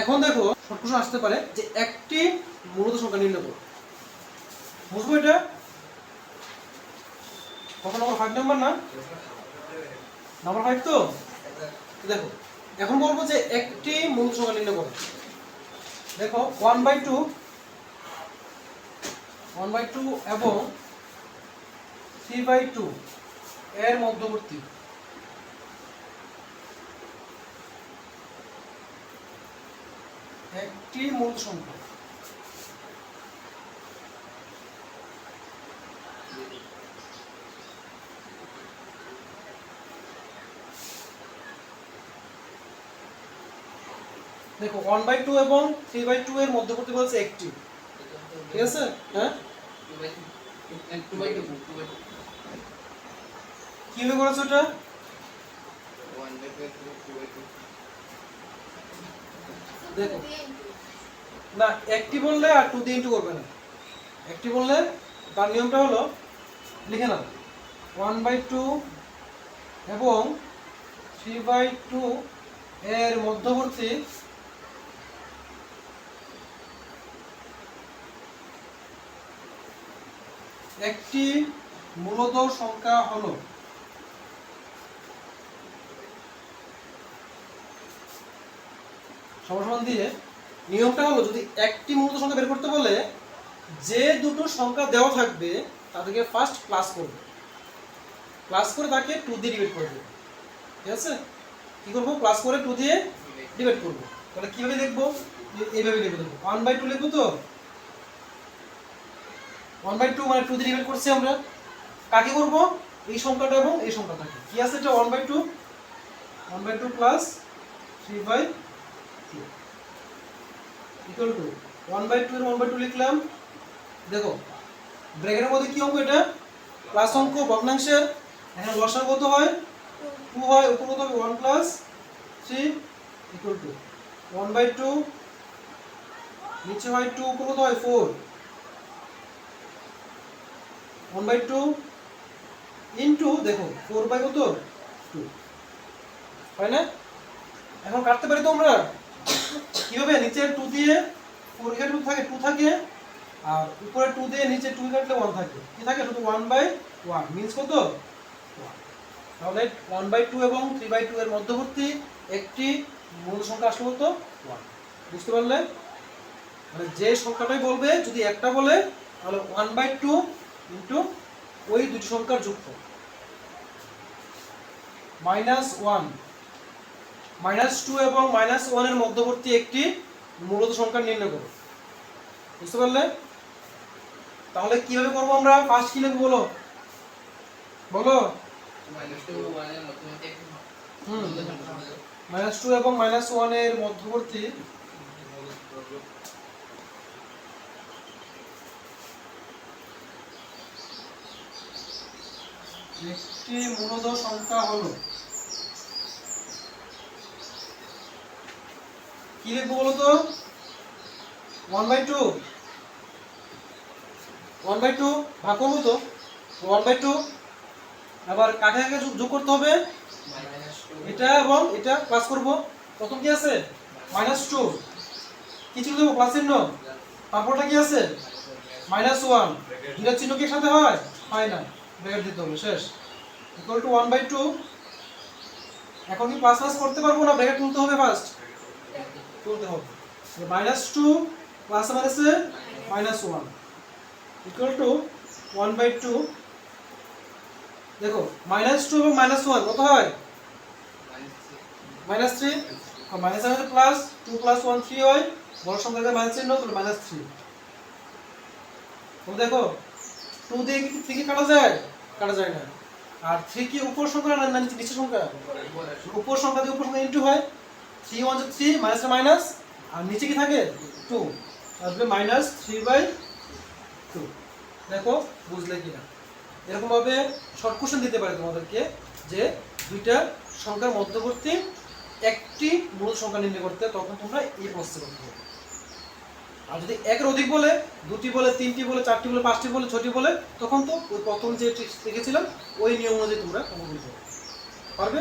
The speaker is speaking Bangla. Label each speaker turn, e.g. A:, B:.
A: এখন দেখো শর্ট কোশ্চেন আসতে পারে যে একটি মূলত সংখ্যা নির্ণয় করো। বুঝবো এটা কত নম্বর 5 নাম্বার না নাম্বার 5 তো দেখো এখন বলবো যে একটি মূলত সংখ্যা নির্ণয় করো। দেখো 1/2 এবং 3/2 এর মধ্যবর্তী একটি মূল সংখ্যা। দেখো 1/2 এবং 3/2 এর মধ্যবর্তী বলছে একটি, ঠিক আছে? হ্যাঁ কিভাবে করেছো এটা? দেখো না একটি বললে আর 2 দিয়ে ইনটু করবে না। একটি বললে তার নিয়মটা হলো লিখে নাও 1/2 এবং 3/2 এর মধ্যবর্তী একটি মূলদ সংখ্যা হলো সমান দিয়ে নিয়মটা হলো যদি একটি মূলদ সংখ্যা বের করতে বলে যে দুটো সংখ্যা দেওয়া থাকবে তাদেরকে ফার্স্ট প্লাস করবে, প্লাস করে তাকে 2 দিয়ে ডিভাইড করবে। ঠিক আছে? কি করব? প্লাস করে 2 দিয়ে ডিভাইড করব। তাহলে কিভাবে লিখবো? এইভাবে লিখব। দেখো 1/2 লিখব তো 1/2 মানে 2 দিয়ে ডিভাইড করছি আমরা। কাকে করব? এই সংখ্যাটা এবং এই সংখ্যাটাকে। কি আছে এটা 1/2 প্লাস 3/2 ইকুয়াল টু 1/2 এর 1/2 লিখলাম। দেখো ব্র্যাকেটের মধ্যে কি অঙ্ক এটা? প্লাস অঙ্ক ভগ্নাংশের। এখানে লসাগু কত হয়? 2 হয়, উপর কত হবে 1 প্লাস 3 ইকুয়াল টু 1/2 নিচে হয় 2, উপর কত হয় 4 1/2 ইনটু দেখো 4 বাই কত 2 হয় না? এখন কাটতে পারি তো আমরা কিভাবে? নিচে 2 দিয়ে 4 এর 2 থাকে 2 থাকে আর উপরে 2 দিয়ে নিচে 2 কাটলে 1 থাকে। কি থাকে? শুধু 1/1 মিন্স কত 1। তাহলে 1/2 এবং 3/2 এর মধ্যবর্তী একটি মূল সংখ্যা আসলে কত 1। বুঝতে পারলে? মানে যে সংখ্যাটাই বলবে যদি একটা বলে তাহলে 1/2 ইনটু ওই দুটি সংখ্যার যোগফল -1 -2 এবং -1 এর মধ্যবর্তী একটি মূলত সংখ্যা নির্ণয় করো। বুঝতে পারলে? তাহলে কিভাবে করব আমরা? ফার্স্ট কি লিখব বলো বলো -2 এবং -1 এর মধ্যবর্তী একটি মূলদ সংখ্যা হলো কি লিখবো বলো তো? 1/2 ভাগ করবো তো 1/2 আবার কাকে কাকে যোগ করতে হবে? এটা এবং এটা প্লাস করব। প্রথম কি আছে? -2 কি ছিল দেবো প্লাস চিহ্ন, তারপরটা কি আছে? -1 দুইটা চিহ্ন কি সাথে হয়? হয় না, ব্র্যাকেট দিতে হবে। শেষ ইকুয়াল টু 1/2। এখন কি প্লাস প্লাস করতে পারবো না? ব্র্যাকেট তুলতে হবে ফার্স্ট, তুলতে হবে। -2 প্লাস মাইনাসে -1 ইকুয়াল টু 1/2। দেখো -2 এবং -1 কত হয়? -3। মাইনাস আমাদের প্লাস 2 + 1 3 হয়, বড় সংখ্যাকে মাইনাস চিহ্ন তাহলে -3। তো দেখো 2 দিয়ে কি 3 কে কাটা যায়? কাটা যায় না। আর 3 কি উপর সংখ্যা না নিচের সংখ্যা? উপর সংখ্যা দিয়ে উপর সংখ্যা ইনটু হয়। 3 1 3 মাইনাস মাইনাস আর নিচে কি থাকে 2 আসবে -3/2। দেখো বুঝলে কিনা? এরকম ভাবে শর্ট কোশ্চেন দিতে পারে তোমাদেরকে যে দুইটা সংখ্যার মধ্যবর্তী একটি মূল সংখ্যা নির্ণয় করতে, তখন তোমরা এই প্রসেস করতে হবে। আর যদি একের অধিক বলে, দুটি বলে, তিনটি বলে, চারটি বলে, পাঁচটি বলে, ছয়টি বলে, তখন তো ওই প্রথম যে ট্রিক্স দেখেছিলাম ওই নিয়ম অনুযায়ী তোমরা অঙ্ক করতে পারবে।